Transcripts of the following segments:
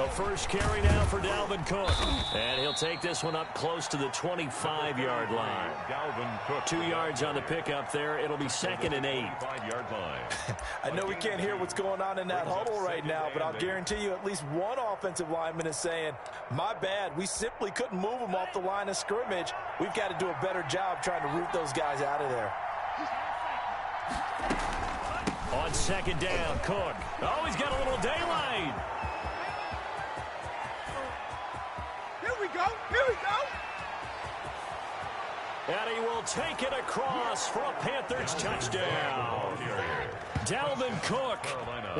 A first carry now for Dalvin Cook. And he'll take this one up close to the 25-yard line. 2 yards on the pickup there. It'll be 2nd and 8. I know we can't hear what's going on in that huddle right now, but I'll guarantee you at least one offensive lineman is saying, my bad, we simply couldn't move them off the line of scrimmage. We've got to do a better job trying to root those guys out of there. On 2nd down, Cook. Oh, he's got a little daylight. Here we go. Here we go. And he will take it across for a Panthers touchdown. Dalvin Cook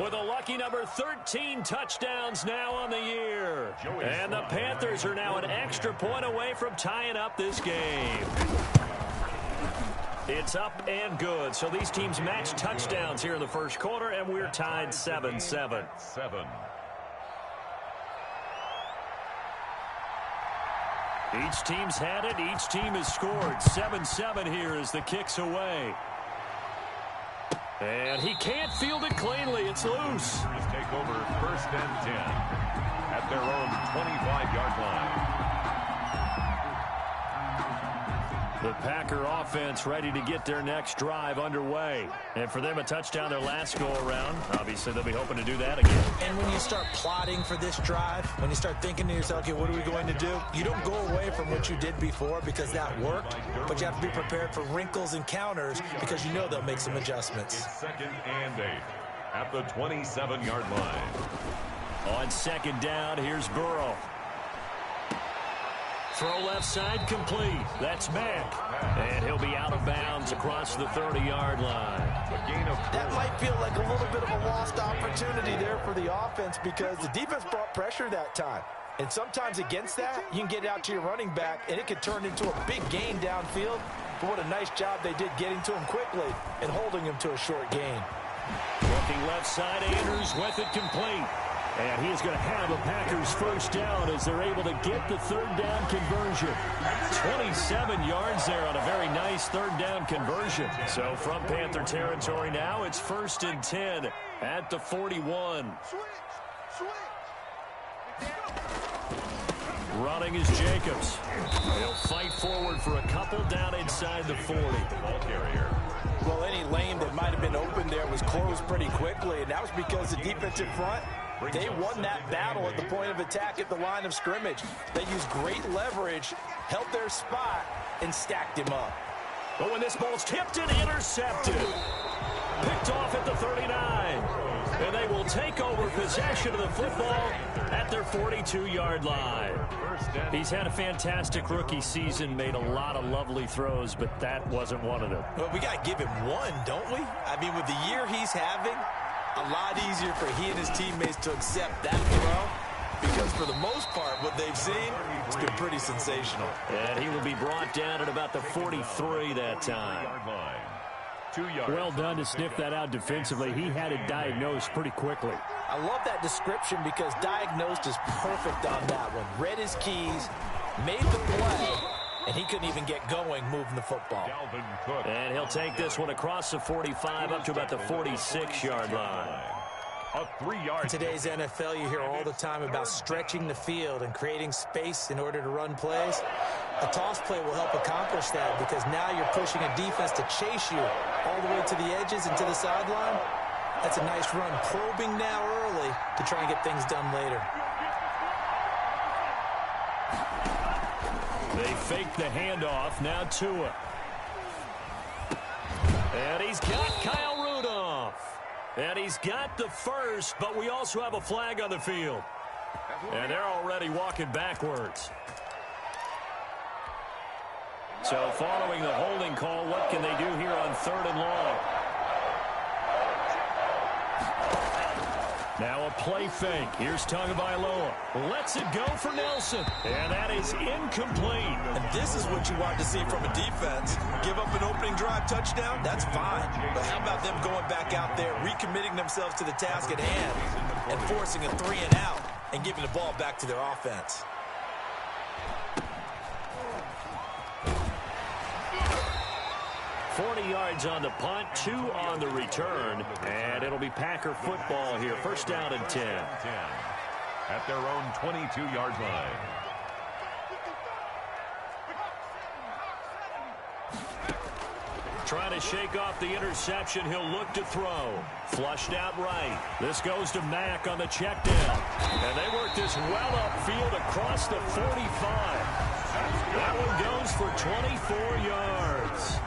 with a lucky number 13 touchdowns now on the year. And the Panthers are now an extra point away from tying up this game. It's up and good. So these teams match touchdowns here in the first quarter, and we're tied 7-7. Each team's had it. Each team has scored. 7-7 here as the kick's away. And he can't field it cleanly. It's loose. Take over 1st and 10 at their own 25-yard line. The Packer offense ready to get their next drive underway. And for them, a touchdown their last go-around. Obviously, they'll be hoping to do that again. And when you start plotting for this drive, when you start thinking to yourself, okay, what are we going to do? You don't go away from what you did before because that worked, but you have to be prepared for wrinkles and counters because you know they'll make some adjustments. 2nd and 8 at the 27-yard line. On 2nd down, here's Burrow. Throw left side complete. That's Mack. And he'll be out of bounds across the 30-yard line. That might feel like a little bit of a lost opportunity there for the offense because the defense brought pressure that time. And sometimes against that, you can get it out to your running back, and it could turn into a big gain downfield. But what a nice job they did getting to him quickly and holding him to a short gain. Looking left side, Andrews with it complete. And he is going to have a Packers first down as they're able to get the 3rd down conversion. 27 yards there on a very nice 3rd down conversion. So from Panther territory now, it's 1st and 10 at the 41. Running is Jacobs. He'll fight forward for a couple down inside the 40. Ball carrier. Well, any lane that might have been open there was closed pretty quickly, and that was because the defensive front, they won that battle at the point of attack at the line of scrimmage. They used great leverage, held their spot, and stacked him up. But when this ball's tipped and intercepted, picked off at the 39, and they will take over possession of the football at their 42-yard line. He's had a fantastic rookie season, made a lot of lovely throws, but that wasn't one of them. Well, we got to give him one, don't we? I mean, with the year he's having, a lot easier for he and his teammates to accept that throw because for the most part, what they've seen, it's been pretty sensational. And he will be brought down at about the 43 that time. Well done to sniff that out defensively. He had it diagnosed pretty quickly. I love that description because diagnosed is perfect on that one. Read his keys, made the play, and he couldn't even get going moving the football. And he'll take this one across the 45 up to about the 46-yard line. In today's NFL, you hear all the time about stretching the field and creating space in order to run plays. A toss play will help accomplish that because now you're pushing a defense to chase you all the way to the edges and to the sideline. That's a nice run, probing now early to try and get things done later. They fake the handoff, now Tua. And he's got Kyle Rudolph. And he's got the first, but we also have a flag on the field. And they're already walking backwards. So following the holding call, what can they do here on 3rd and long? Now a play fake. Here's Tagovailoa. Lets it go for Nelson. And that is incomplete. And this is what you want to see from a defense. Give up an opening drive touchdown, that's fine. But how about them going back out there, recommitting themselves to the task at hand, and forcing a 3 and out, and giving the ball back to their offense. $40 yards on the punt, 2 on the return, and it'll be Packer football here. First down and 10. at their own 22-yard line. Trying to shake off the interception. He'll look to throw. Flushed out right. This goes to Mack on the check down. And they work this well upfield across the 45. That one goes for 24 yards.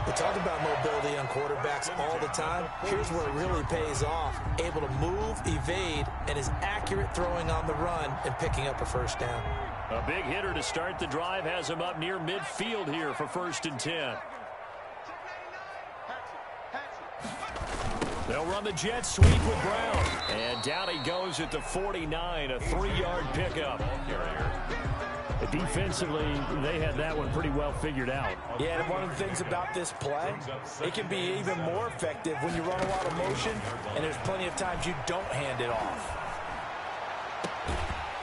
We talk about mobility on quarterbacks all the time. Here's where it really pays off. Able to move, evade, and is accurate throwing on the run and picking up a first down. A big hitter to start the drive has him up near midfield here for 1st and 10. They'll run the jet sweep with Brown. And down he goes at the 49, a 3-yard pickup. Defensively, they had that one pretty well figured out. Yeah, and one of the things about this play, it can be even more effective when you run a lot of motion, and there's plenty of times you don't hand it off.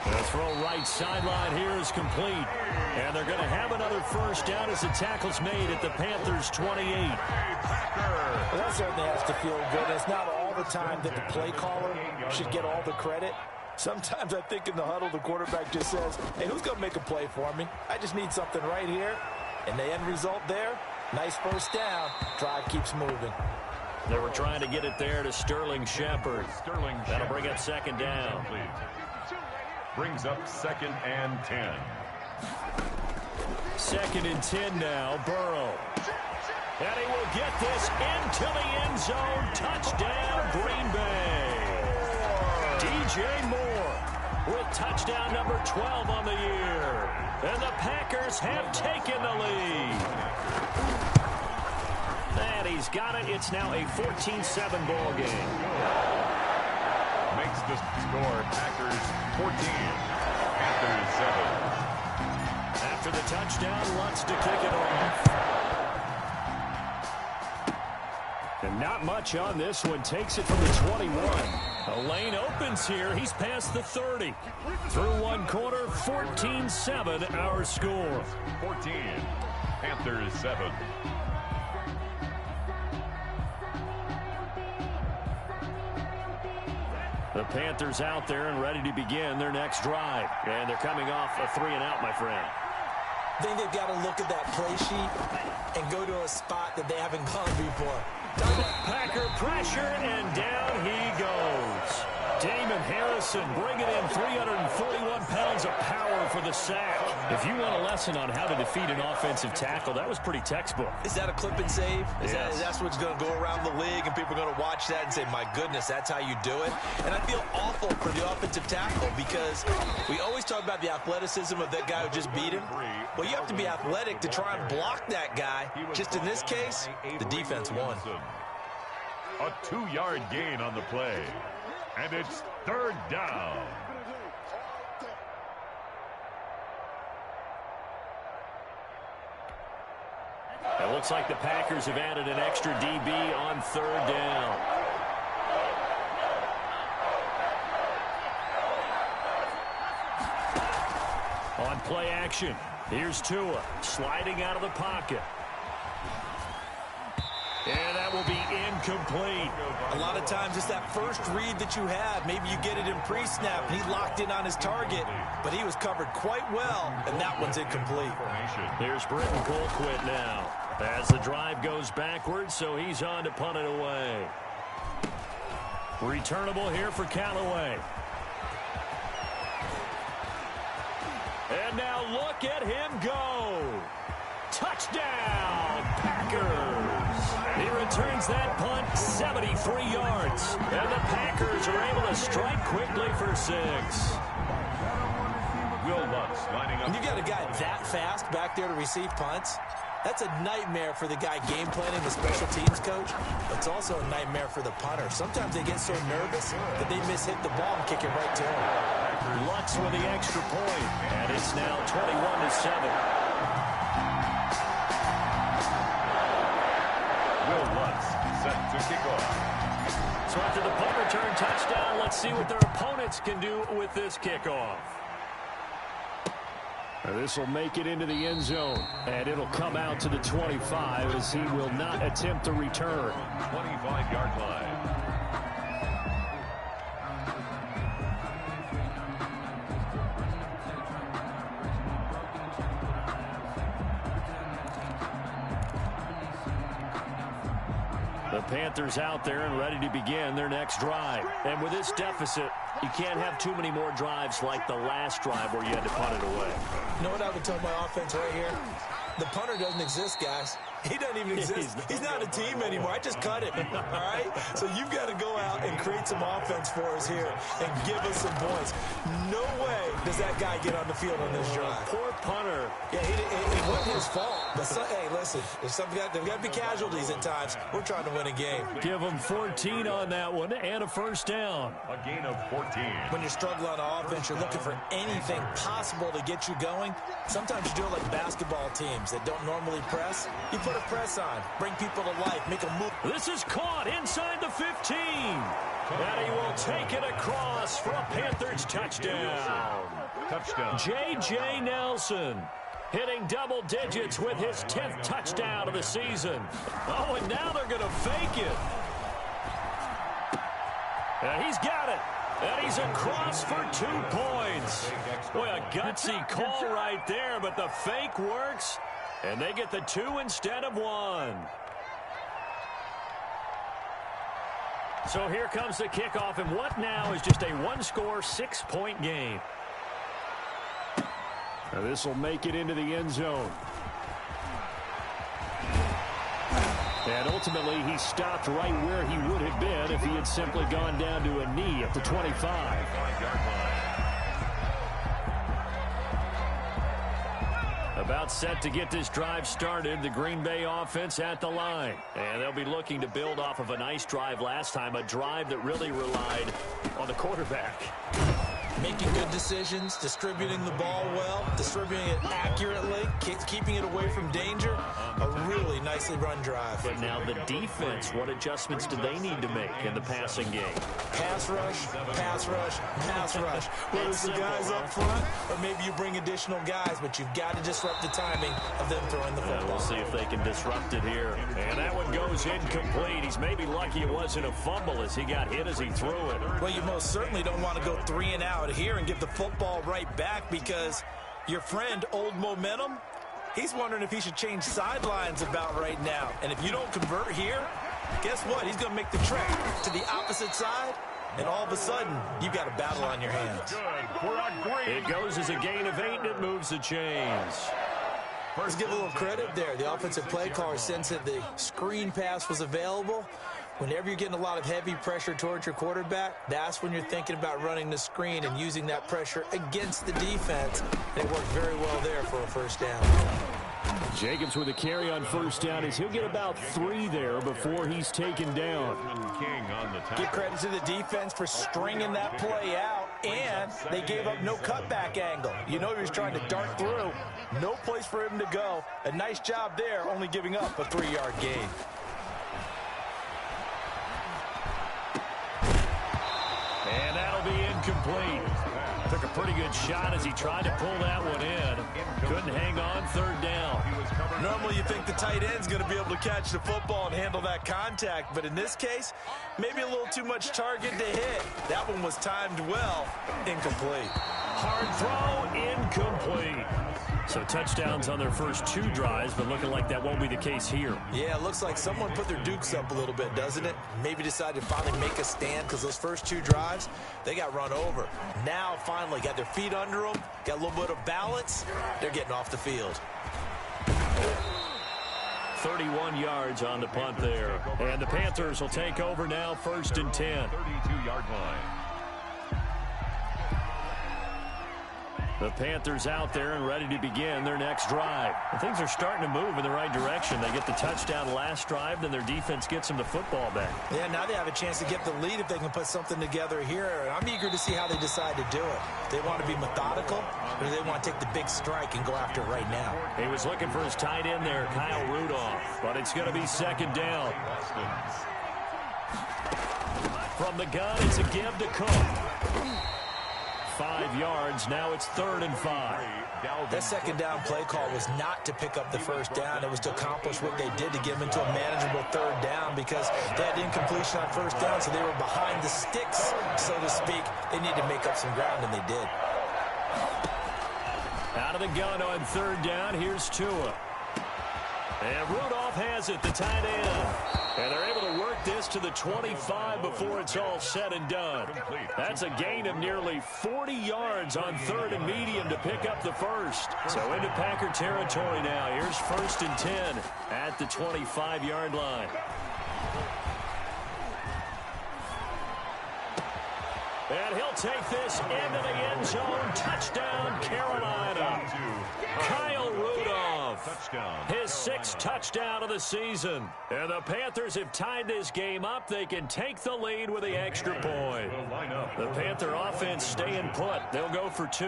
The throw right sideline here is complete. And they're going to have another first down as the tackle's made at the Panthers' 28. Well, that certainly has to feel good. It's not all the time that the play caller should get all the credit. Sometimes I think in the huddle, the quarterback just says, hey, who's going to make a play for me? I just need something right here. And the end result there, nice first down. Drive keeps moving. They were trying to get it there to Sterling Shepard. That'll bring up 2nd down. Brings up 2nd and 10. 2nd and 10 now, Burrow. And he will get this into the end zone. Touchdown, Green Bay. DJ Moore with touchdown number 12 on the year. And the Packers have taken the lead. And he's got it. It's now a 14-7 ball game. Makes the score Packers 14, Panthers 7. After the touchdown, Lutz to kick it off. And not much on this one. Takes it from the 21. A lane opens here. He's past the 30. Through one quarter, 14-7 our score. 14, Panthers 7. The Panthers out there and ready to begin their next drive. And they're coming off a 3-and-out, my friend. I think they've got to look at that play sheet and go to a spot that they haven't gone before. Packer pressure, and down he goes. Damon Harrison bringing in 341 pounds of power for the sack. If you want a lesson on how to defeat an offensive tackle, that was pretty textbook. Is that a clip and save? Yes. That's what's going to go around the league, and people are going to watch that and say, my goodness, that's how you do it? And I feel awful for the offensive tackle because we always talk about the athleticism of that guy who just beat him. Well, you have to be athletic to try and block that guy. Just in this case, the defense won. A 2-yard gain on the play. And it's 3rd down. It looks like the Packers have added an extra DB on 3rd down. On play action, here's Tua sliding out of the pocket. And that will be incomplete. A lot of times it's that first read that you have. Maybe you get it in pre-snap, and he locked in on his target, but he was covered quite well, and that one's incomplete. Here's Britton Colquitt now. As the drive goes backwards, so he's on to punt it away. Returnable here for Callaway. And now look at him go. Touchdown, Packers. He returns that punt 73 yards. And the Packers are able to strike quickly for 6. Will Lutz lining up. When you got a guy that fast back there to receive punts, that's a nightmare for the guy game planning, the special teams coach. It's also a nightmare for the punter. Sometimes they get so nervous that they mishit the ball and kick it right to him. Lutz with the extra point, and it's now 21-7. Will Lutz set to kick off. So after the punt return touchdown, let's see what their opponents can do with this kickoff. This will make it into the end zone, and it'll come out to the 25 as he will not attempt to return. 25-yard line. The Panthers out there and ready to begin their next drive. And with this deficit, you can't have too many more drives like the last drive where you had to punt it away. You know what I would tell my offense right here? The punter doesn't exist, guys. He doesn't even exist. He's not a team anymore. I just cut him, all right? So you've got to go out and create some offense for us here and give us some points. No way does that guy get on the field on this drive. Poor punter. Yeah, it wasn't his fault. But, hey, listen, there's got to be casualties at times. We're trying to win a game. Give him 14 on that one and a first down. A gain of 14. When you're struggling on offense, you're looking for anything possible to get you going. Sometimes you do it like basketball teams that don't normally press. You put a press on, bring people to life, make them move. This is caught inside the 15. And he will take it across for a Panthers touchdown. Touchdown. J.J. Nelson hitting double digits with his 10th touchdown of the season. Oh, and now they're going to fake it. And he's got it. And he's across for 2 points. Boy, a gutsy call right there, but the fake works. And they get the 2 instead of 1. So here comes the kickoff, and what now is just a one-score, 6-point game. Now this will make it into the end zone. And ultimately, he stopped right where he would have been if he had simply gone down to a knee at the 25. About set to get this drive started, the Green Bay offense at the line. And they'll be looking to build off of a nice drive last time, a drive that really relied on the quarterback. Making good decisions, distributing the ball well, distributing it accurately, keeping it away from danger. A really nicely run drive. But now the defense, what adjustments do they need to make in the passing game? Pass rush, pass rush, pass rush. Whether it's the guys up front or maybe you bring additional guys, but you've got to disrupt the timing of them throwing the football. We'll see if they can disrupt it here. And that one goes incomplete. He's maybe lucky it wasn't a fumble as he got hit as he threw it. Well, you most certainly don't want to go 3 and out here and give the football right back because your friend, Old Momentum, he's wondering if he should change sidelines about right now. And if you don't convert here, guess what? He's going to make the trek to the opposite side, and all of a sudden, you've got a battle on your hands. It goes as a gain of 8, and it moves the chains. Let's give a little credit there. The offensive play caller sensed that the screen pass was available. Whenever you're getting a lot of heavy pressure towards your quarterback, that's when you're thinking about running the screen and using that pressure against the defense. And it worked very well there for a first down. Jacobs with a carry on first down as he'll get about 3 there before he's taken down. Give credit to the defense for stringing that play out, and they gave up no cutback angle. You know he was trying to dart through. No place for him to go. A nice job there, only giving up a 3-yard gain. And that'll be incomplete. Took a pretty good shot as he tried to pull that one in. Couldn't hang on, 3rd down. Normally you think the tight end's going to be able to catch the football and handle that contact, but in this case, maybe a little too much target to hit. That one was timed well. Incomplete. Hard throw, incomplete. So touchdowns on their first 2 drives, but looking like that won't be the case here. Yeah, it looks like someone put their dukes up a little bit, doesn't it? Maybe decided to finally make a stand because those first 2 drives, they got run over. Now, finally, got their feet under them, got a little bit of balance. They're getting off the field. 31 yards on the punt there. And the Panthers will take over now, 1st and 10. 32-yard line. The Panthers out there and ready to begin their next drive. And things are starting to move in the right direction. They get the touchdown last drive, then their defense gets them the football back. Yeah, now they have a chance to get the lead if they can put something together here. And I'm eager to see how they decide to do it. They want to be methodical, or do they want to take the big strike and go after it right now? He was looking for his tight end there, Kyle Rudolph. But it's going to be 2nd down. From the gun, it's a give to Cook. 5 yards. Now it's 3rd and 5. That 2nd down play call was not to pick up the first down. It was to accomplish what they did to get them into a manageable 3rd down because they had incompletion on first down, so they were behind the sticks, so to speak. They needed to make up some ground, and they did. Out of the gun on 3rd down. Here's Tua. And Rudolph has it, the tight end. And they're able to work this to the 25 before it's all said and done. That's a gain of nearly 40 yards on 3rd and medium to pick up the first. So into Packer territory now. Here's 1st and 10 at the 25-yard line. And he'll take this into the end zone. Touchdown, Carolina. Kyle Rudolph. His 6th touchdown of the season. And the Panthers have tied this game up. They can take the lead with the extra point. The Panther offense staying put. They'll go for 2.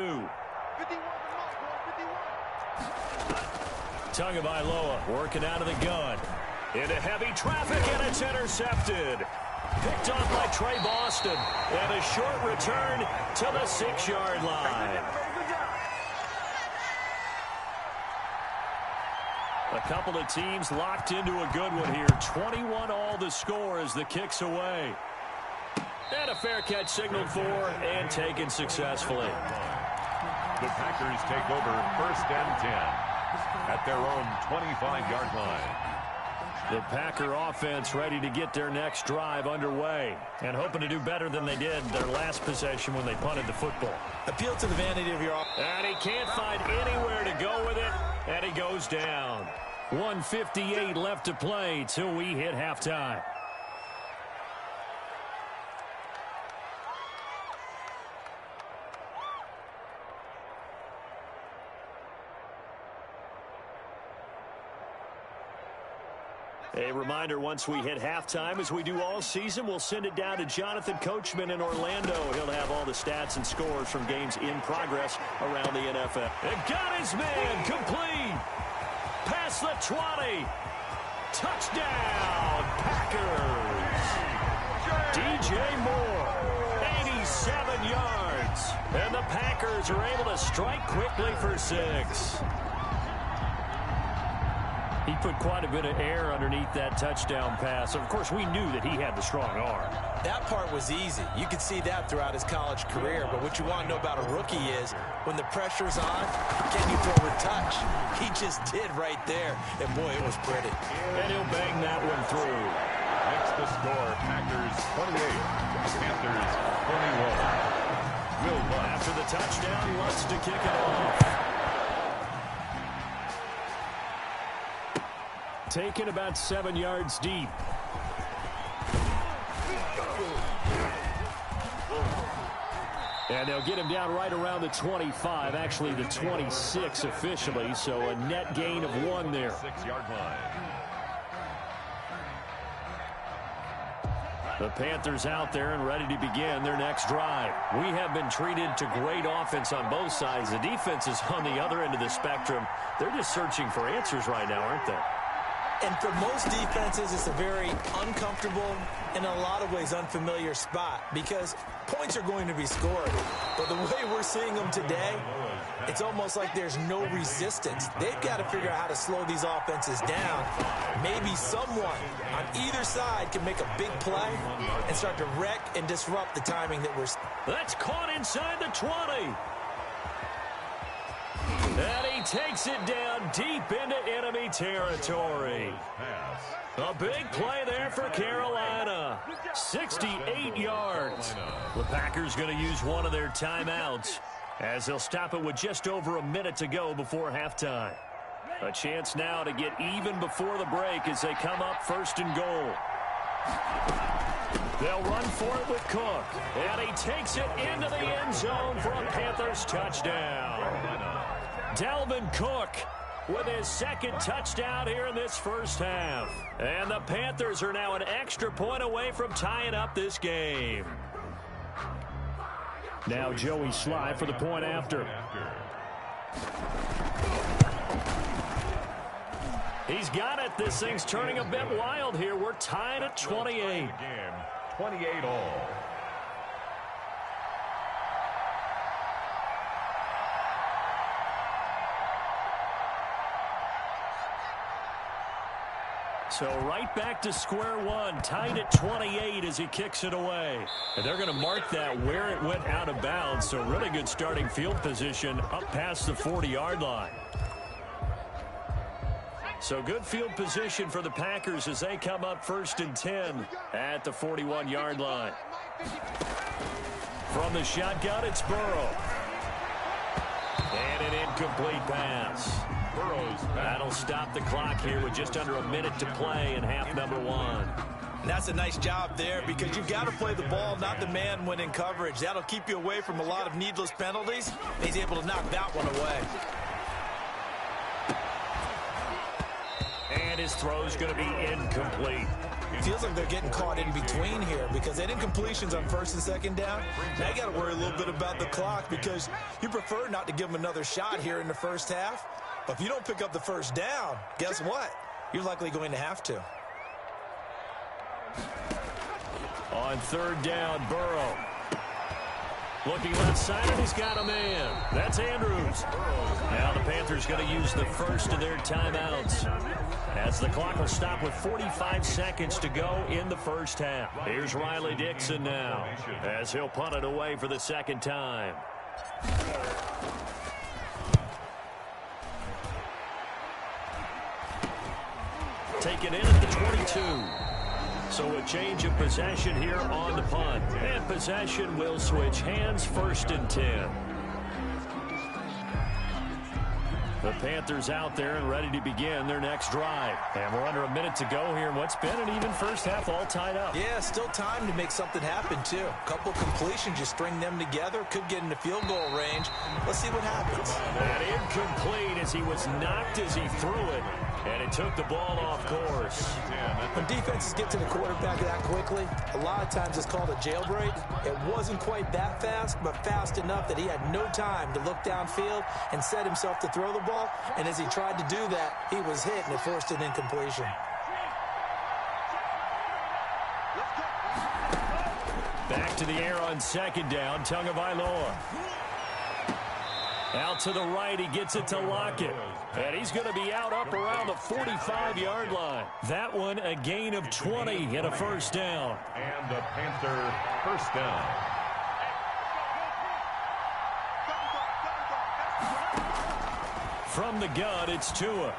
Tagovailoa working out of the gun. Into heavy traffic, and it's intercepted. Picked off by Trey Boston. And a short return to the 6-yard line. A couple of teams locked into a good one here. 21 all the score as the kick's away. And a fair catch signaled for and taken successfully. The Packers take over 1st and 10 at their own 25-yard line. The Packer offense ready to get their next drive underway and hoping to do better than they did their last possession when they punted the football. Appeal to the vanity of your offense. And he can't find anywhere to go with it, and he goes down. 1:58 left to play till we hit halftime. A reminder, once we hit halftime, as we do all season, we'll send it down to Jonathan Coachman in Orlando. He'll have all the stats and scores from games in progress around the NFL. And got his man complete. Past the 20. Touchdown, Packers. DJ Moore, 87 yards. And the Packers are able to strike quickly for 6. He put quite a bit of air underneath that touchdown pass. Of course, we knew that he had the strong arm. That part was easy. You could see that throughout his college career. But what you want to know about a rookie is when the pressure's on, can you throw a touch? He just did right there. And, boy, it was pretty. And he'll bang that one through. Next the score, Packers 28, Panthers 21. Will Lutz. After the touchdown, Lutz to kick it off. Taken about 7 yards deep. And they'll get him down right around the 25, actually the 26 officially, so a net gain of 1 there. 6-yard line. The Panthers out there and ready to begin their next drive. We have been treated to great offense on both sides. The defense is on the other end of the spectrum. They're just searching for answers right now, aren't they? And for most defenses, it's a very uncomfortable, in a lot of ways, unfamiliar spot because points are going to be scored. But the way we're seeing them today, it's almost like there's no resistance. They've got to figure out how to slow these offenses down. Maybe someone on either side can make a big play and start to wreck and disrupt the timing that we're seeing. That's caught inside the 20. And he takes it down deep into enemy territory. A big play there for Carolina. 68 yards. The Packers going to use one of their timeouts as they'll stop it with just over a minute to go before halftime. A chance now to get even before the break as they come up 1st and goal. They'll run for it with Cook. And he takes it into the end zone for a Panthers touchdown. Dalvin Cook with his 2nd touchdown here in this first half. And the Panthers are now an extra point away from tying up this game. Now Joey Sly for the point after. He's got it. This thing's turning a bit wild here. We're tied at 28. 28 all. So right back to square one, tied at 28 as he kicks it away. And they're going to mark that where it went out of bounds. So really good starting field position up past the 40-yard line. So good field position for the Packers as they come up 1st and 10 at the 41-yard line. From the shotgun, it's Burrow. And an incomplete pass. That'll stop the clock here with just under a minute to play in half number 1. And that's a nice job there because you've got to play the ball, not the man when in coverage. That'll keep you away from a lot of needless penalties. He's able to knock that one away. And his throw's going to be incomplete. Feels like they're getting caught in between here because they had incompletions on 1st and 2nd down. Now you got to worry a little bit about the clock because you prefer not to give them another shot here in the first half. But if you don't pick up the 1st down, guess what? You're likely going to have to. On 3rd down, Burrow. Looking left side, and he's got a man. That's Andrews. Now the Panthers going to use the first of their timeouts as the clock will stop with 45 seconds to go in the first half. Here's Riley Dixon now as he'll punt it away for the 2nd time. Taken in at the 22. So a change of possession here on the punt. And possession will switch hands, 1st and 10. The Panthers out there and ready to begin their next drive. And we're under a minute to go here in what's been an even first half all tied up. Yeah, still time to make something happen, too. A couple completions, you string them together, could get into field goal range. Let's see what happens. And incomplete as he was knocked as he threw it. And it took the ball off course. When defenses get to the quarterback that quickly, a lot of times it's called a jailbreak. It wasn't quite that fast, but fast enough that he had no time to look downfield and set himself to throw the ball. And as he tried to do that, he was hit and it forced an incompletion. Back to the air on 2nd down, Tagovailoa. Out to the right, he gets it to Lockett. And he's going to be out up around the 45-yard line. That one, a gain of 20 and a 1st down. And the Panther 1st down. From the gun, it's Tua.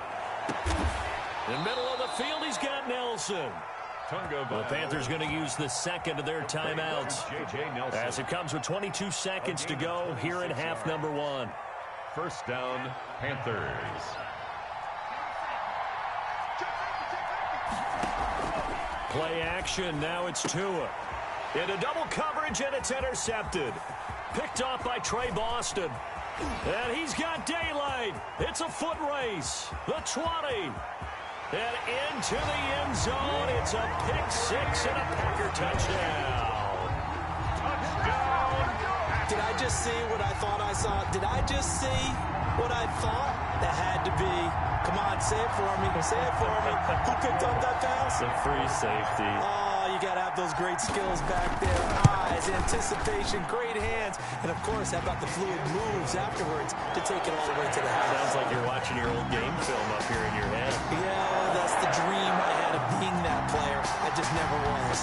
In the middle of the field, he's got Nelson. The Panthers going to use the 2nd of their timeouts as it comes with 22 seconds to go here in half number 1. 1st down, Panthers. Play action, now it's Tua. Into double coverage, and it's intercepted. Picked off by Trey Boston. And he's got daylight. It's a foot race. The 20. And into the end zone. It's a pick-6 and a Packer touchdown. Touchdown. Did I just see what I thought I saw? Did I just see what I thought? That had to be. Come on, say it for me. Say it for me. Who picked up that pass? The free safety. Oh, you got to have those great skills back there. Eyes, anticipation, great hands. And, of course, how about the fluid moves afterwards to take it all the way to the house? Sounds like you're watching your old game film up here in your head. Yeah, that's the dream I had of being that player. I just never was.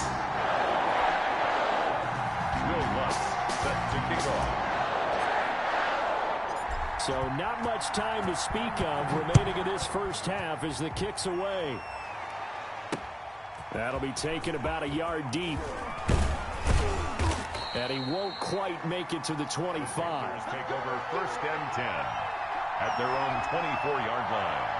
Will Lutz set to kick off. So not much time to speak of remaining in this first half as the kick's away. That'll be taken about a yard deep. And he won't quite make it to the 25. Take over 1st and 10 at their own 24-yard line.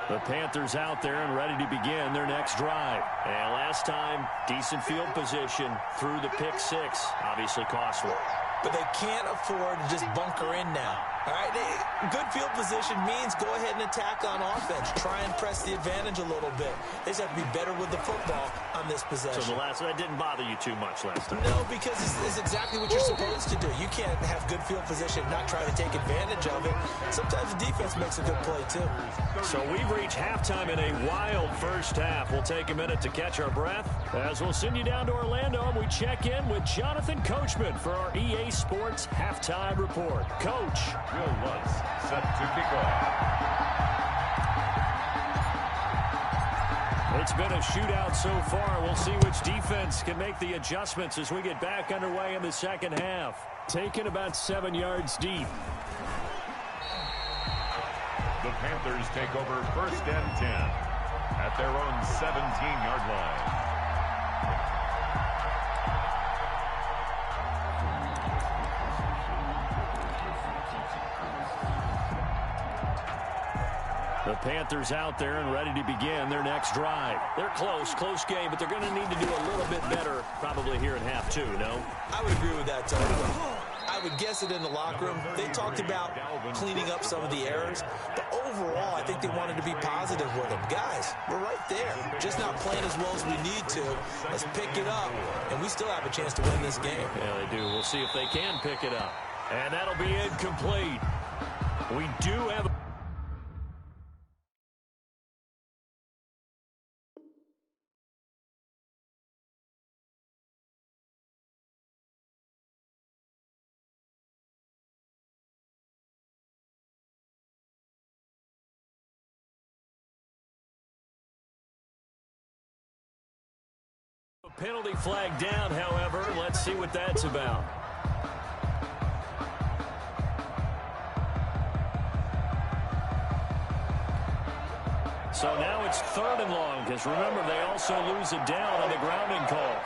The Panthers out there and ready to begin their next drive. And last time, decent field position through the pick-6. Obviously costly. But they can't afford to just bunker in now. All right, good field position means go ahead and attack on offense. Try and press the advantage a little bit. They just have to be better with the football on this possession. So that didn't bother you too much last time? No, because it's exactly what you're supposed to do. You can't have good field position and not try to take advantage of it. Sometimes the defense makes a good play, too. So we've reached halftime in a wild first half. We'll take a minute to catch our breath as we'll send you down to Orlando and we check in with Jonathan Coachman for our EA Sports Halftime Report. Coach. Will Lutz set to kick off. It's been a shootout so far. We'll see which defense can make the adjustments as we get back underway in the second half. Taken about 7 yards deep. The Panthers take over 1st and 10 at their own 17-yard line. The Panthers out there and ready to begin their next drive. They're close game, but they're going to need to do a little bit better probably here in half two, no? I would agree with that, Tony. I would guess it in the locker room. They talked about cleaning up some of the errors, but overall, I think they wanted to be positive with them. Guys, we're right there. Just not playing as well as we need to. Let's pick it up, and we still have a chance to win this game. Yeah, they do. We'll see if they can pick it up. And that'll be incomplete. We do have a penalty flag down, however. Let's see what that's about. So now it's 3rd and long, because remember, they also lose it down on the grounding call.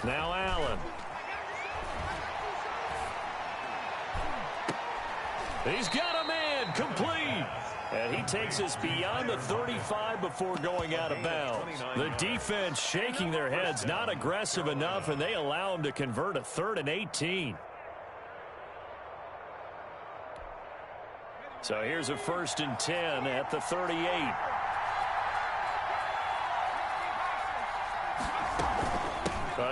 Now Allen. He's got a man, complete. And he takes us beyond the 35 before going out of bounds. The defense shaking their heads, not aggressive enough, and they allow him to convert a 3rd and 18. So here's a 1st and 10 at the 38.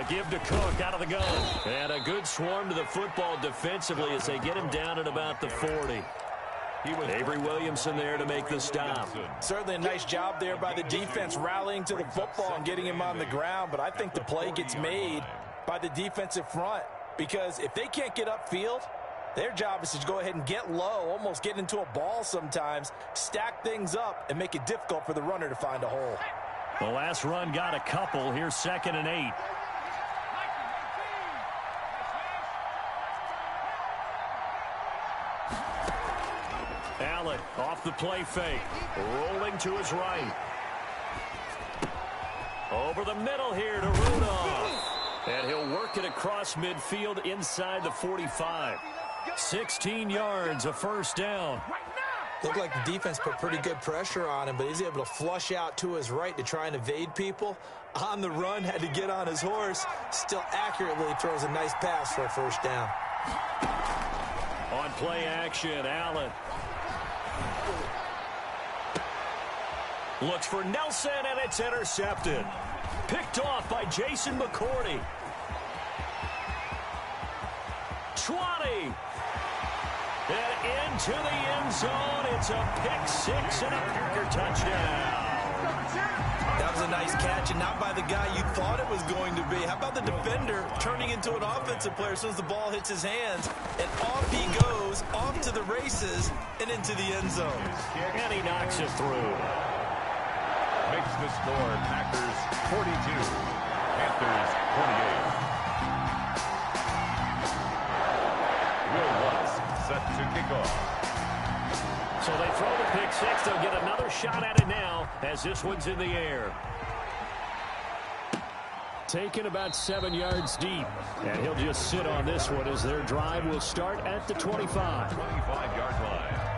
Give to Cook out of the gun. And a good swarm to the football defensively as they get him down at about the 40. Avery Williamson there to make the stop. Certainly a nice job there by the defense rallying to the football and getting him on the ground, but I think the play gets made by the defensive front because if they can't get upfield, their job is to go ahead and get low, almost get into a ball sometimes, stack things up, and make it difficult for the runner to find a hole. The last run got a couple. Here's 2nd and 8. Allen off the play fake, rolling to his right. Over the middle here to Rudolph. And he'll work it across midfield inside the 45. 16 yards, a 1st down. Looked like the defense put pretty good pressure on him, but he's able to flush out to his right to try and evade people. On the run, had to get on his horse. Still accurately throws a nice pass for a 1st down. On play action, Allen. Looks for Nelson, and it's intercepted. Picked off by Jason McCourty. 20. And into the end zone. It's a pick 6 and a Packer touchdown. That was a nice catch, and not by the guy you thought it was going to be. How about the defender turning into an offensive player as soon as the ball hits his hands? And off he goes, off to the races, and into the end zone. And he knocks it through. Makes the score Packers 42, Panthers 28. Will Lutz set to kick off. So they throw the pick 6. They'll get another shot at it now as this one's in the air. Taken about 7 yards deep. And he'll just sit on this one as their drive will start at the 25. 25-yard line.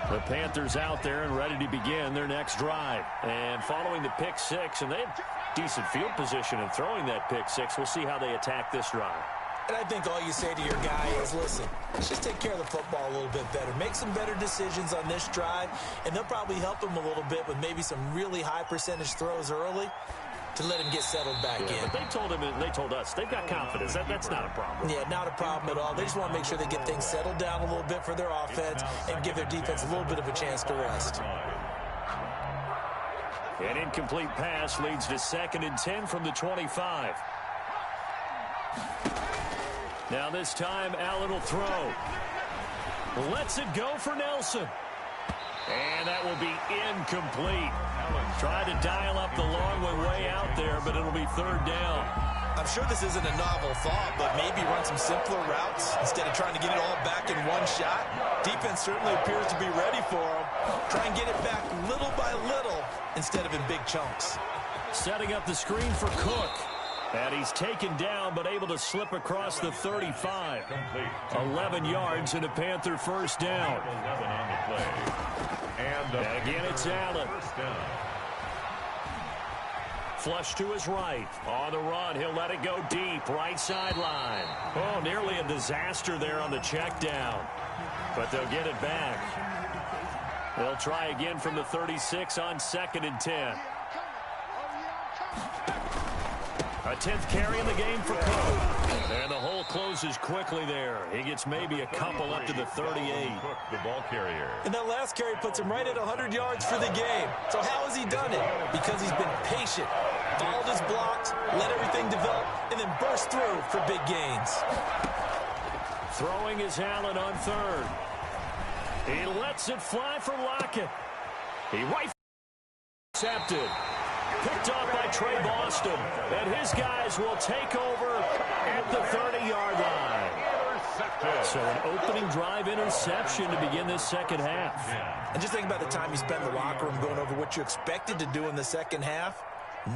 The Panthers out there and ready to begin their next drive. And following the pick 6, and they have decent field position in throwing that pick 6. We'll see how they attack this drive. And I think all you say to your guy is, listen, let's just take care of the football a little bit better. Make some better decisions on this drive, and they'll probably help him a little bit with maybe some really high percentage throws early to let him get settled back in. But they told us they've got confidence. That's not a problem. Yeah, not a problem at all. They just want to make sure they get things settled down a little bit for their offense and give their defense a little bit of a chance to rest. An incomplete pass leads to 2nd and 10 from the 25. Now this time, Allen will throw. Lets it go for Nelson. And that will be incomplete. Tried to dial up the long one way out there, but it'll be 3rd down. I'm sure this isn't a novel thought, but maybe run some simpler routes instead of trying to get it all back in one shot. Defense certainly appears to be ready for him. Try and get it back little by little instead of in big chunks. Setting up the screen for Cook. And he's taken down, but able to slip across the 35. 11 yards and a Panther 1st down. 11 on the play. And again, it's Allen. Flush to his right. On the run, he'll let it go deep. Right sideline. Oh, nearly a disaster there on the check down. But they'll get it back. They'll try again from the 36 on 2nd and 10. A 10th carry in the game for Cook. And the hole closes quickly there. He gets maybe a couple up to the 38. Cook, the ball carrier. And that last carry puts him right at 100 yards for the game. So how has he done it? Because he's been patient, followed his blocks, let everything develop, and then burst through for big gains. Throwing is Allen on 3rd. He lets it fly for Lockett. He intercepted. Picked off by Trey Boston. And his guys will take over at the 30-yard line. So an opening drive interception to begin this 2nd half. And just think about the time you spent in the locker room going over what you expected to do in the 2nd half.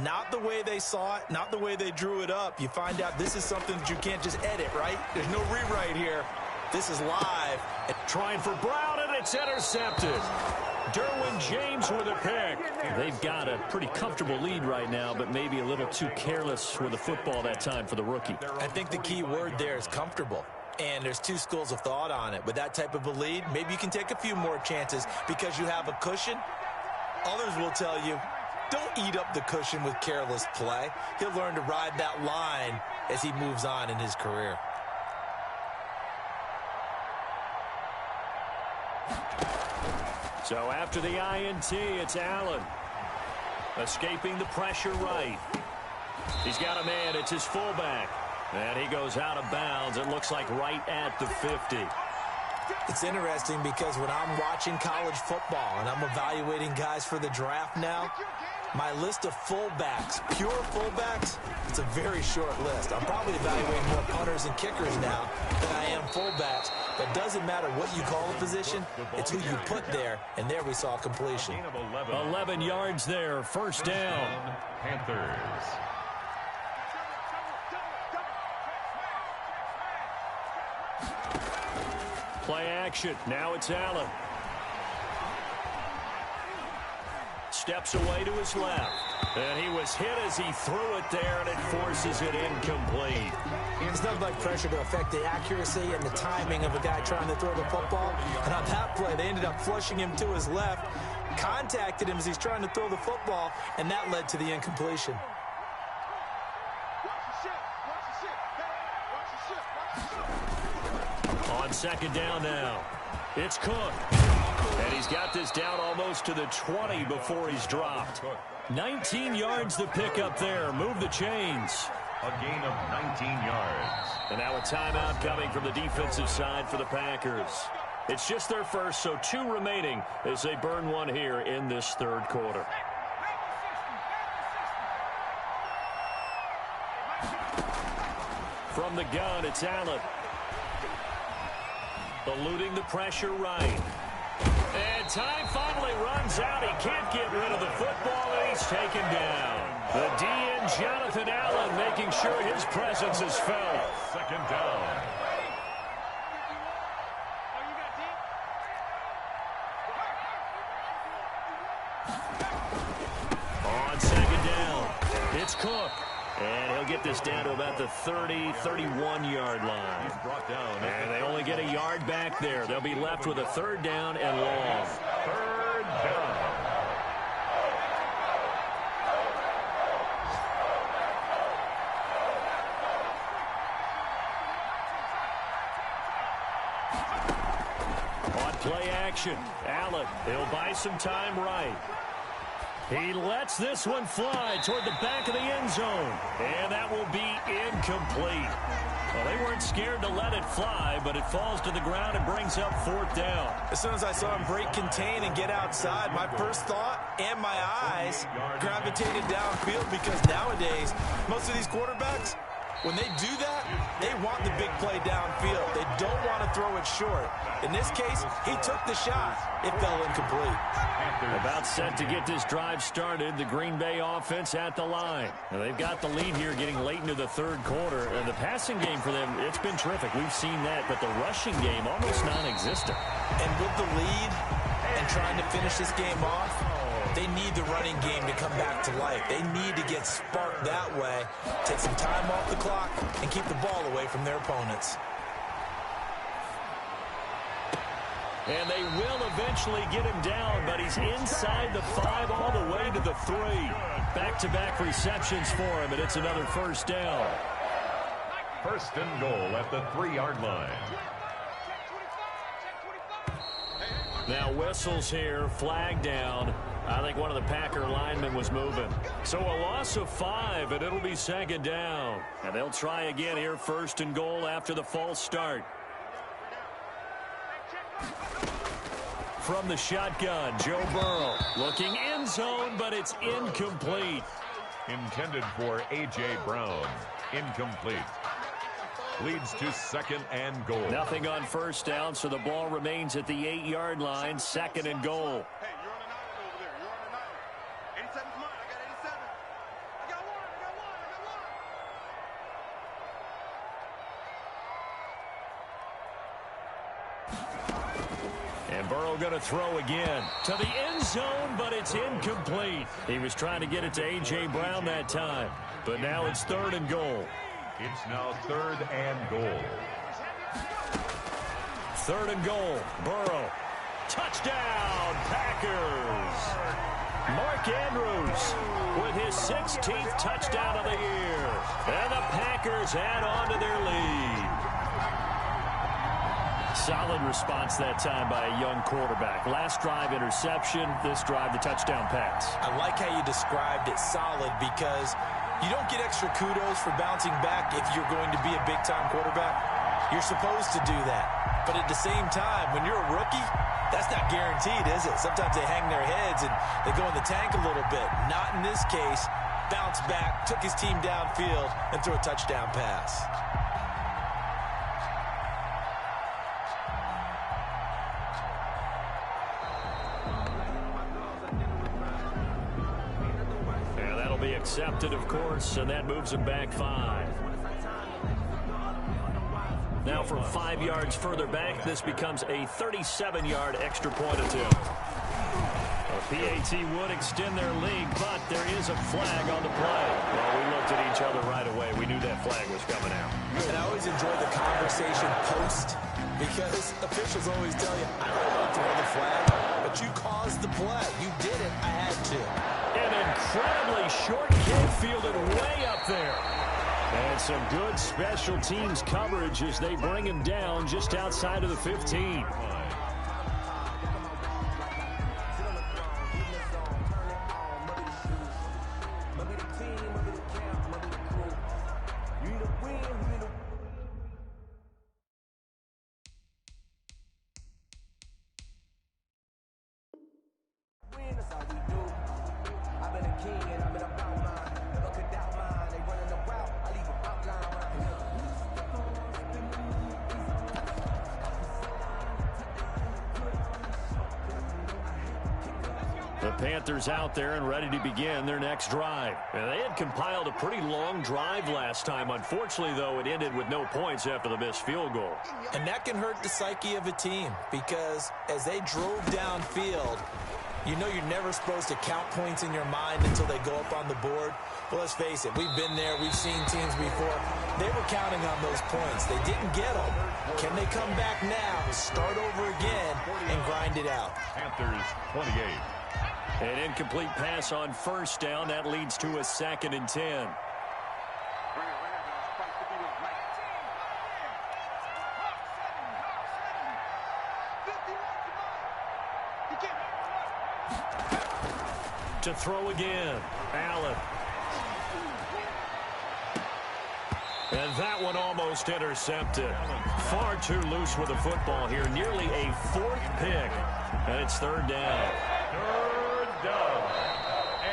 Not the way they saw it, not the way they drew it up. You find out this is something that you can't just edit, right? There's no rewrite here. This is live. Trying for Brown, and it's intercepted. Derwin James with a pick. They've got a pretty comfortable lead right now, but maybe a little too careless with the football that time for the rookie. I think the key word there is comfortable. And there's two schools of thought on it. With that type of a lead, maybe you can take a few more chances because you have a cushion. Others will tell you, don't eat up the cushion with careless play. He'll learn to ride that line as he moves on in his career. So after the INT, it's Allen. Escaping the pressure right. He's got a man. It's his fullback. And he goes out of bounds. It looks like right at the 50. It's interesting because when I'm watching college football and I'm evaluating guys for the draft now, my list of fullbacks, pure fullbacks, it's a very short list. I'm probably evaluating more punters and kickers now than I am fullbacks. But it doesn't matter what you call a position, it's who you put there. And there we saw completion. 11 yards there, 1st down. Panthers. Play action. Now it's Allen. Steps away to his left. And he was hit as he threw it there, and it forces it incomplete. It's nothing like pressure to affect the accuracy and the timing of a guy trying to throw the football. And on that play, they ended up flushing him to his left, contacted him as he's trying to throw the football, and that led to the incompletion. On 2nd down now, it's Cook. And he's got this down almost to the 20 before he's dropped. 19 yards to pick up there. Move the chains. A gain of 19 yards. And now a timeout coming from the defensive side for the Packers. It's just their first, so 2 remaining as they burn one here in this 3rd quarter. From the gun, it's Allen. Eluding the pressure right. And time finally runs out. He can't get rid of the football, and he's taken down. The DN, Jonathan Allen, making sure his presence is felt. 2nd down. On 2nd down, it's Cook. And he'll get this down to about the 30, 31-yard line. And they only get a yard back there. They'll be left with a 3rd down and long. 3rd down. On play action, Allen, he'll buy some time right. He lets this one fly toward the back of the end zone, and that will be incomplete. Well, they weren't scared to let it fly, but it falls to the ground and brings up 4th down. As soon as I saw him break contain and get outside, my first thought and my eyes gravitated downfield, because nowadays, most of these quarterbacks, when they do that, they want the big play downfield. They don't want to throw it short. In this case, he took the shot. It fell incomplete. About set to get this drive started, the Green Bay offense at the line. Now, they've got the lead here getting late into the 3rd quarter. And the passing game for them, it's been terrific. We've seen that, but the rushing game almost non-existent. And with the lead and trying to finish this game off, they need the running game to come back to life. They need to get sparked that way, take some time off the clock, and keep the ball away from their opponents. And they will eventually get him down, but he's inside the 5 all the way to the 3. Back-to-back receptions for him, and it's another 1st down. 1st and goal at the 3-yard line. Now whistles here, flag down. I think one of the Packer linemen was moving. So a loss of 5, and it'll be 2nd down. And they'll try again here, 1st and goal after the false start. From the shotgun, Joe Burrow looking end zone, but it's incomplete. Intended for A.J. Brown. Incomplete. Leads to 2nd and goal. Nothing on 1st down, so the ball remains at the 8-yard line, 2nd and goal. Hey, you're on the 9 over there. You're on the 9. 87's mine. I got 87. I got one. And Burrow going to throw again to the end zone, but it's incomplete. He was trying to get it to A.J. Brown that time, but now it's 3rd and goal. It's now 3rd and goal. 3rd and goal. Burrow. Touchdown, Packers. Mark Andrews with his 16th touchdown of the year. And the Packers add on to their lead. Solid response that time by a young quarterback. Last drive, interception. This drive, the touchdown pass. I like how you described it, solid, because you don't get extra kudos for bouncing back if you're going to be a big-time quarterback. You're supposed to do that. But at the same time, when you're a rookie, that's not guaranteed, is it? Sometimes they hang their heads and they go in the tank a little bit. Not in this case. Bounced back, took his team downfield, and threw a touchdown pass. Accepted, of course, and that moves him back 5. Now from 5 yards further back, this becomes a 37-yard extra point attempt. PAT would extend their lead, but there is a flag on the play. Well, we looked at each other right away. We knew that flag was coming out. And I always enjoy the conversation post, because officials always tell you, I don't want to throw the flag, but you caused the play. You did it. I had to. An incredibly short kick fielded way up there. And some good special teams coverage as they bring him down just outside of the 15. The Panthers out there and ready to begin their next drive. And they had compiled a pretty long drive last time. Unfortunately, though, it ended with no points after the missed field goal. And that can hurt the psyche of a team, because as they drove downfield, you know you're never supposed to count points in your mind until they go up on the board. But let's face it, we've been there. We've seen teams before. They were counting on those points. They didn't get them. Can they come back now, start over again, and grind it out? Panthers 28. An incomplete pass on first down. That leads to a 2nd and 10. To throw again, Allen. And that one almost intercepted. Far too loose with the football here. Nearly a fourth pick. And it's third down. Third down.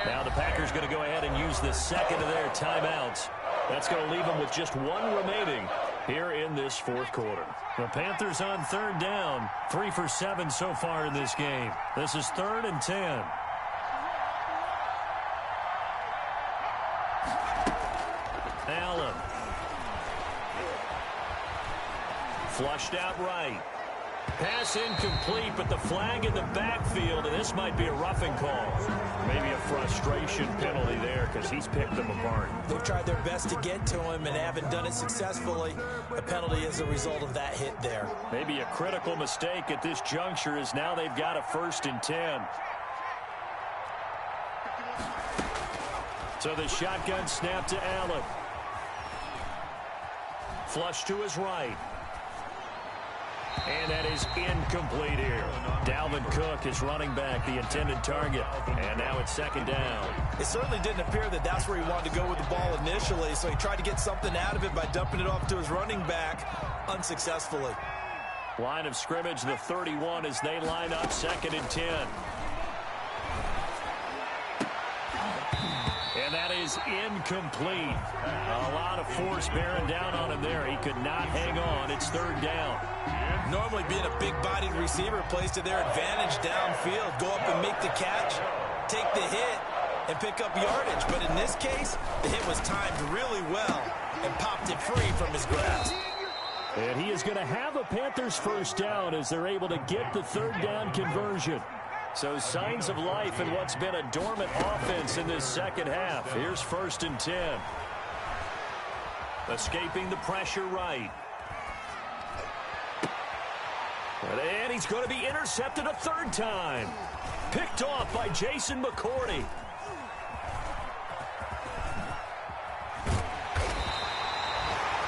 Now the Packers going to go ahead and use the second of their timeouts. That's going to leave them with just one remaining here in this fourth quarter. The Panthers on third down. 3 for 7 so far in this game. This is 3rd and 10. Allen. Flushed out right. Pass incomplete, but the flag in the backfield, and this might be a roughing call. Maybe a frustration penalty there because he's picked them apart. They've tried their best to get to him and haven't done it successfully. A penalty is a result of that hit there. Maybe a critical mistake at this juncture is now they've got a 1st and 10. So the shotgun snap to Allen. Flush to his right. And that is incomplete here. Dalvin Cook is running back, the intended target. And now it's 2nd down. It certainly didn't appear that that's where he wanted to go with the ball initially, so he tried to get something out of it by dumping it off to his running back unsuccessfully. Line of scrimmage, the 31 as they line up, 2nd and 10. And that is incomplete. A lot of force bearing down on him there. He could not hang on. It's 3rd down. Normally being a big-bodied receiver plays to their advantage downfield. Go up and make the catch, take the hit, and pick up yardage. But in this case, the hit was timed really well and popped it free from his grasp. And he is going to have a Panthers 1st down as they're able to get the 3rd down conversion. So signs of life in what's been a dormant offense in this second half. Here's 1st and 10. Escaping the pressure right. And he's going to be intercepted a 3rd time. Picked off by Jason McCourty.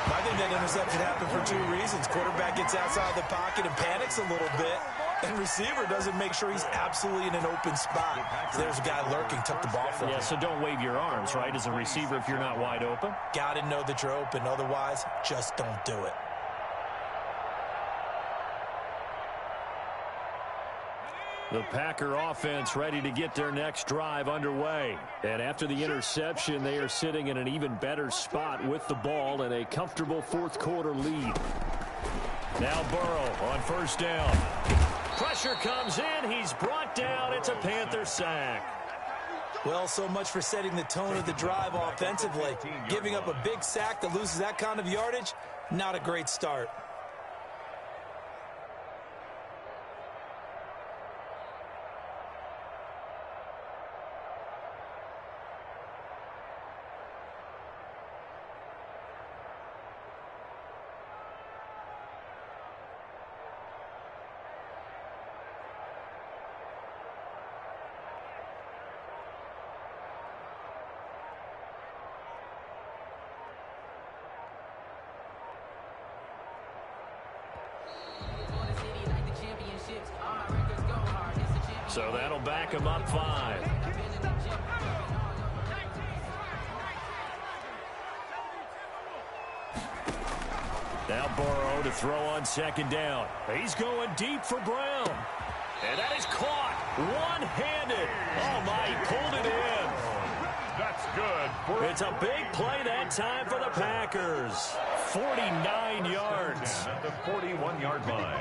I think that interception happened for 2 reasons. Quarterback gets outside the pocket and panics a little bit. And receiver doesn't make sure he's absolutely in an open spot. There's a guy lurking, took the ball from him. Yeah, so don't wave your arms, right, as a receiver if you're not wide open. Got to know that you're open. Otherwise, just don't do it. The Packer offense ready to get their next drive underway. And after the interception, they are sitting in an even better spot with the ball and a comfortable 4th quarter lead. Now Burrow on 1st down. Pressure comes in. He's brought down. It's a Panther sack. Well, so much for setting the tone of the drive offensively. Giving up a big sack that loses that kind of yardage, not a great start. So that'll back him up 5. Now Burrow to throw on 2nd down. He's going deep for Brown. And that is caught one-handed. Oh, my, he pulled it in. That's good. It's a big play that time for the Packers. 49 yards. At the 41-yard line.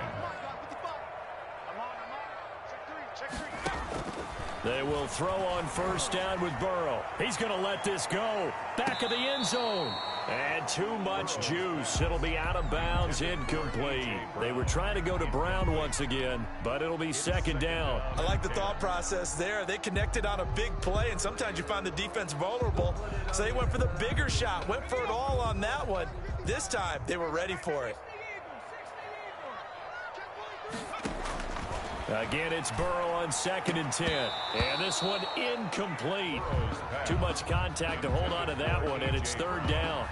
They will throw on 1st down with Burrow. He's going to let this go. Back of the end zone. And too much juice. It'll be out of bounds, incomplete. They were trying to go to Brown once again, but it'll be 2nd down. I like the thought process there. They connected on a big play, and sometimes you find the defense vulnerable. So they went for the bigger shot, went for it all on that one. This time, they were ready for it. Again, it's Burrow on 2nd and 10. And this one incomplete. Too much contact to hold on to that one, and it's 3rd down.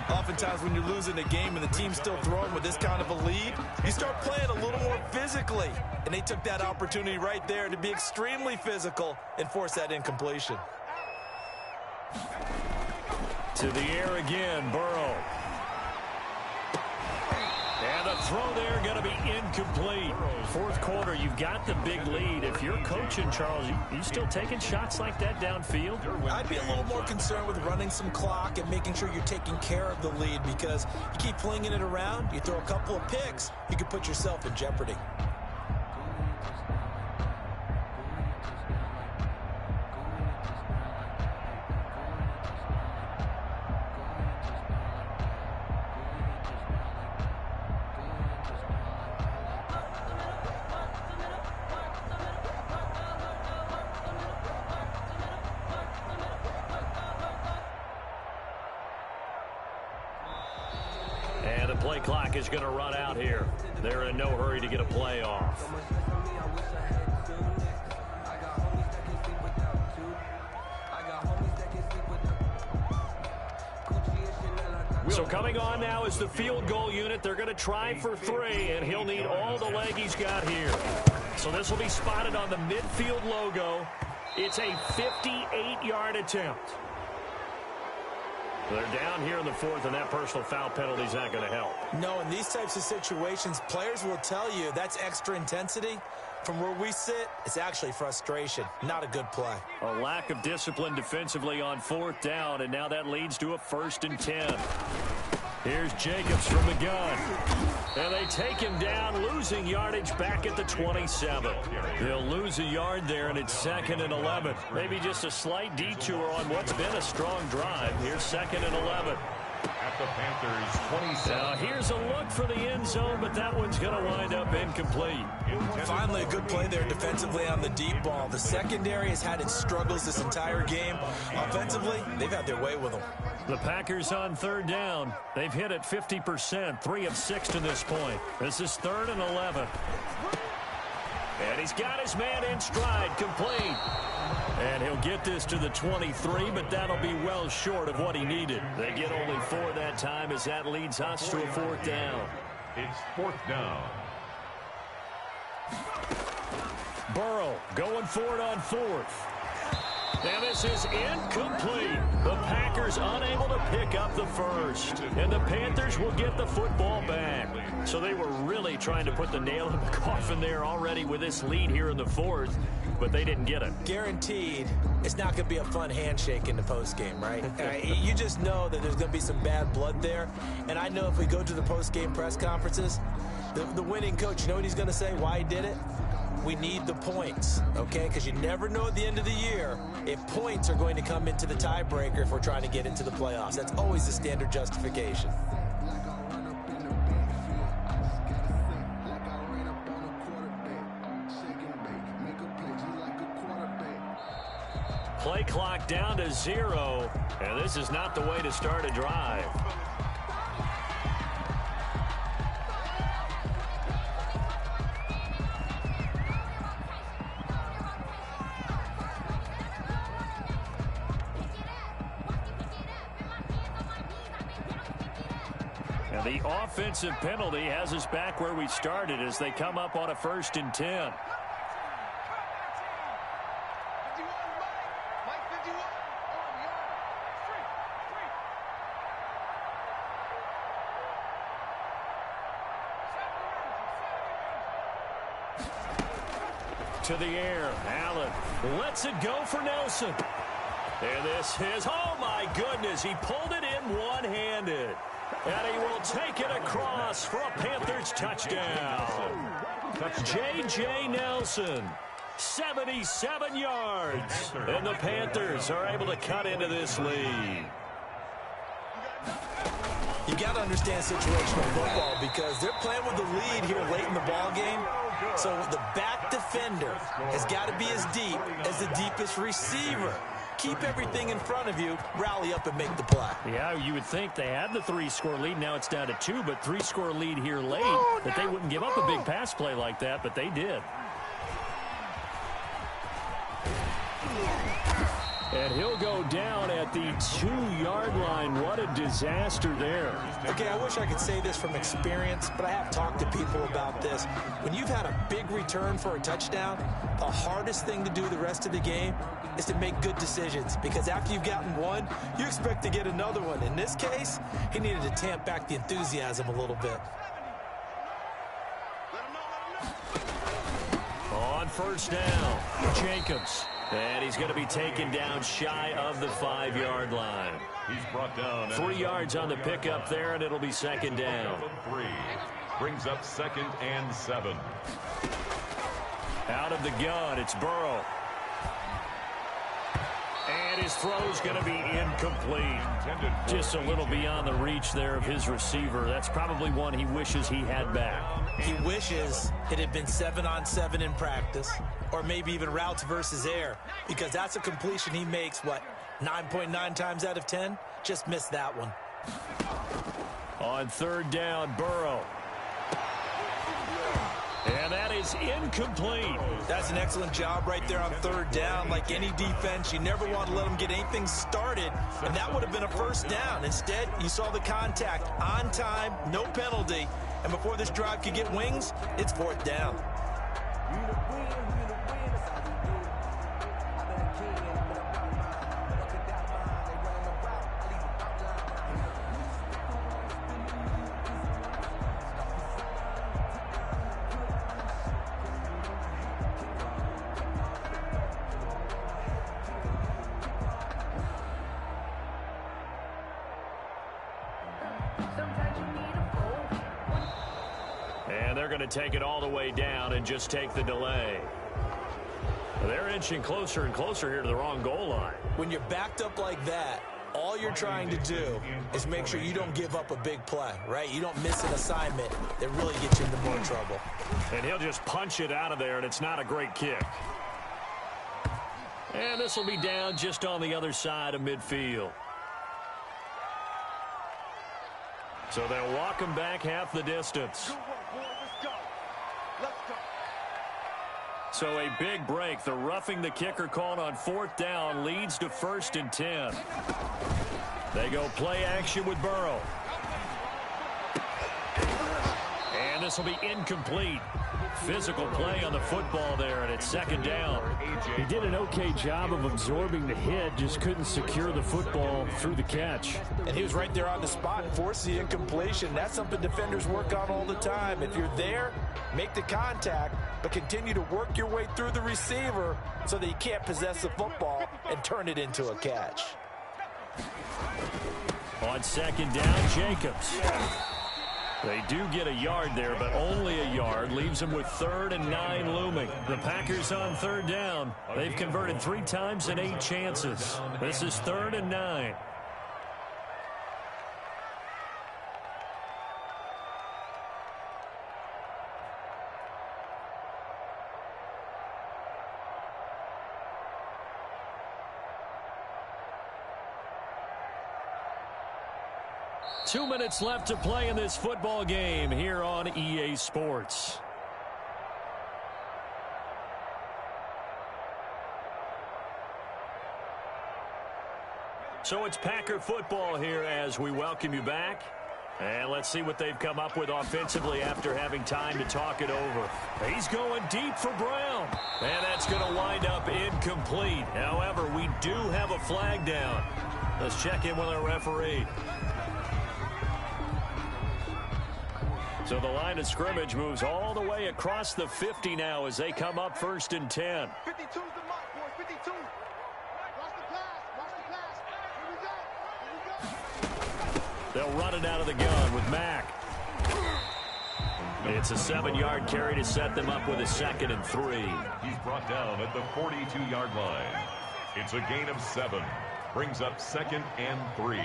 Oftentimes when you're losing a game and the team's still throwing with this kind of a lead, you start playing a little more physical. physically. And they took that opportunity right there to be extremely physical and force that incompletion. To the air again, Burrow. And the throw there going to be incomplete. Fourth quarter, you've got the big lead. If you're coaching, Charles, you still taking shots like that downfield? I'd be a little more concerned with running some clock and making sure you're taking care of the lead, because you keep flinging it around, you throw a couple of picks, you could put yourself in jeopardy. And the play clock is going to run out here. They're in no hurry to get a play off. So coming on now is the field goal unit. They're going to try for 3, and he'll need all the leg he's got here. So this will be spotted on the midfield logo. It's a 58-yard attempt. They're down here in the fourth, and that personal foul penalty is not going to help. No, in these types of situations, players will tell you that's extra intensity. From where we sit, it's actually frustration. Not a good play. A lack of discipline defensively on fourth down, and now that leads to a 1st and 10. Here's Jacobs from the gun. And they take him down, losing yardage back at the 27. They'll lose a yard there, and it's 2nd and 11. Maybe just a slight detour on what's been a strong drive. Here's 2nd and 11. At the Panthers' 27. Now here's a look for the end zone, but that one's going to wind up incomplete. Finally, a good play there defensively on the deep ball. The secondary has had its struggles this entire game. Offensively, they've had their way with them. The Packers on 3rd down. They've hit it 50%, 3 of 6 to this point. This is 3rd and 11. And he's got his man in stride, complete. And he'll get this to the 23, but that'll be well short of what he needed. They get only 4 that time as that leads us to a 4th down. It's 4th down. Burrow going for it on 4th. And this is incomplete. The Packers unable to pick up the first. And the Panthers will get the football back. So they were really trying to put the nail in the coffin there already with this lead here in the fourth, but they didn't get it. Guaranteed, it's not going to be a fun handshake in the postgame, right? You just know that there's going to be some bad blood there. And I know if we go to the postgame press conferences, the winning coach, you know what he's going to say, why he did it? We need the points, okay? Because you never know at the end of the year if points are going to come into the tiebreaker if we're trying to get into the playoffs. That's always the standard justification. Play clock down to 0, and this is not the way to start a drive. And the offensive penalty has us back where we started as they come up on a 1st and 10. To the air, Allen lets it go for Nelson. And this is, oh my goodness, he pulled it in one-handed. And he will take it across for a Panthers touchdown. J.J. Nelson, 77 yards. And the Panthers are able to cut into this lead. You got to understand situational football because they're playing with the lead here late in the ball game. So the back defender has got to be as deep as the deepest receiver. Keep everything in front of you, rally up and make the play. Yeah, you would think they had the 3-score lead. Now it's down to 2, but 3-score lead here late, that they wouldn't give up a big pass play like that, but they did. And he'll go down at the 2-yard line. What a disaster there. Okay, I wish I could say this from experience, but I have talked to people about this. When you've had a big return for a touchdown, the hardest thing to do the rest of the game is to make good decisions, because after you've gotten one, you expect to get another one. In this case, he needed to tamp back the enthusiasm a little bit. On first down, Jacobs. And he's going to be taken down shy of the 5-yard line. He's brought down 3 yards on the pickup there, and it'll be second down. 3. Brings up 2nd and 7. Out of the gun, it's Burrow. And his throw's going to be incomplete. Just a little beyond the reach there of his receiver. That's probably one he wishes he had back. He wishes it had been 7-on-7 in practice, or maybe even routes versus air, because that's a completion he makes, 9.9 times out of 10? Just missed that one. On third down, Burrow. And that is incomplete. That's an excellent job right there on third down. Like any defense, you never want to let them get anything started, and that would have been a first down. Instead, you saw the contact on time, no penalty, and before this drive could get wings, it's fourth down. And they're going to take it all the way down and just take the delay. They're inching closer and closer here to the wrong goal line. When you're backed up like that, all you're trying to do is make sure you don't give up a big play, right? You don't miss an assignment that really gets you into more trouble. And he'll just punch it out of there, and it's not a great kick. And this will be down just on the other side of midfield. So they'll walk him back half the distance. So a big break. The roughing the kicker called on fourth down leads to 1st and 10. They go play action with Burrow. And this will be incomplete. Physical play on the football there, and it's second down. He did an okay job of absorbing the hit, just couldn't secure the football through the catch. And he was right there on the spot and forced the incompletion. That's something defenders work on all the time. If you're there, make the contact, but continue to work your way through the receiver so that you can't possess the football and turn it into a catch. On second down, Jacobs. They do get a yard there, but only a yard. Leaves them with 3rd and 9 looming. The Packers on third down. They've converted 3 times in 8 chances. This is 3rd and 9. Two minutes left to play in this football game here on EA Sports. So it's Packer football here as we welcome you back. And let's see what they've come up with offensively after having time to talk it over. He's going deep for Brown. And that's going to wind up incomplete. However, we do have a flag down. Let's check in with our referee. So the line of scrimmage moves all the way across the 50 now as they come up 1st and 10. 52's the mark, boys. 52. Watch the pass. Watch the pass. Here we go. Here we go. They'll run it out of the gun with Mack. It's a 7-yard carry to set them up with a 2nd and 3. He's brought down at the 42-yard line. It's a gain of 7. Brings up 2nd and 3.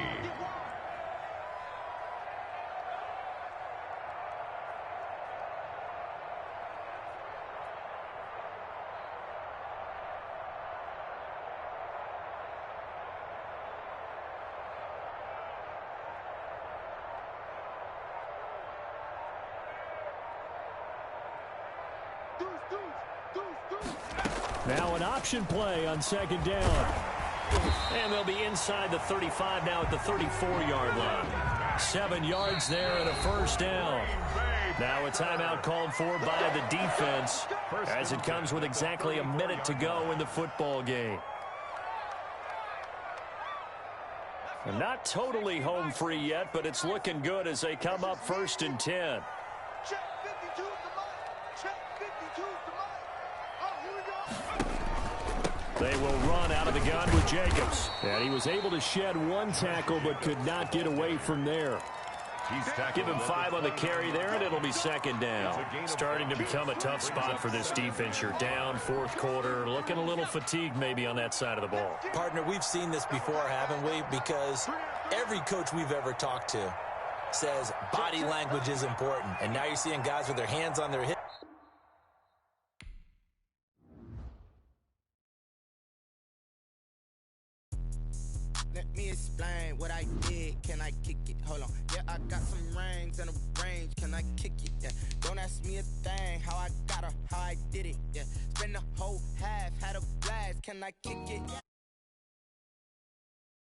Now an option play on 2nd down. And they'll be inside the 35 now at the 34-yard line. 7 yards there and a first down. Now a timeout called for by the defense as it comes with exactly a minute to go in the football game. And not totally home free yet, but it's looking good as they come up 1st and 10. Check 52 is the money. Check 52 is the money. Oh, here we go. They will run out of the gun with Jacobs. And he was able to shed 1 tackle but could not get away from there. Give him 5 on the carry there, and it'll be 2nd down. Starting to become a tough spot for this defense. You're down 4th quarter, looking a little fatigued maybe on that side of the ball. Partner, we've seen this before, haven't we? Because every coach we've ever talked to says body language is important. And now you're seeing guys with their hands on their hips. Let me explain what I did. Can I kick it? Hold on. Yeah, I got some rings and a range. Can I kick it? Yeah. Don't ask me a thing. How I got her, how I did it. Yeah. Spend the whole half, had a blast. Can I kick it?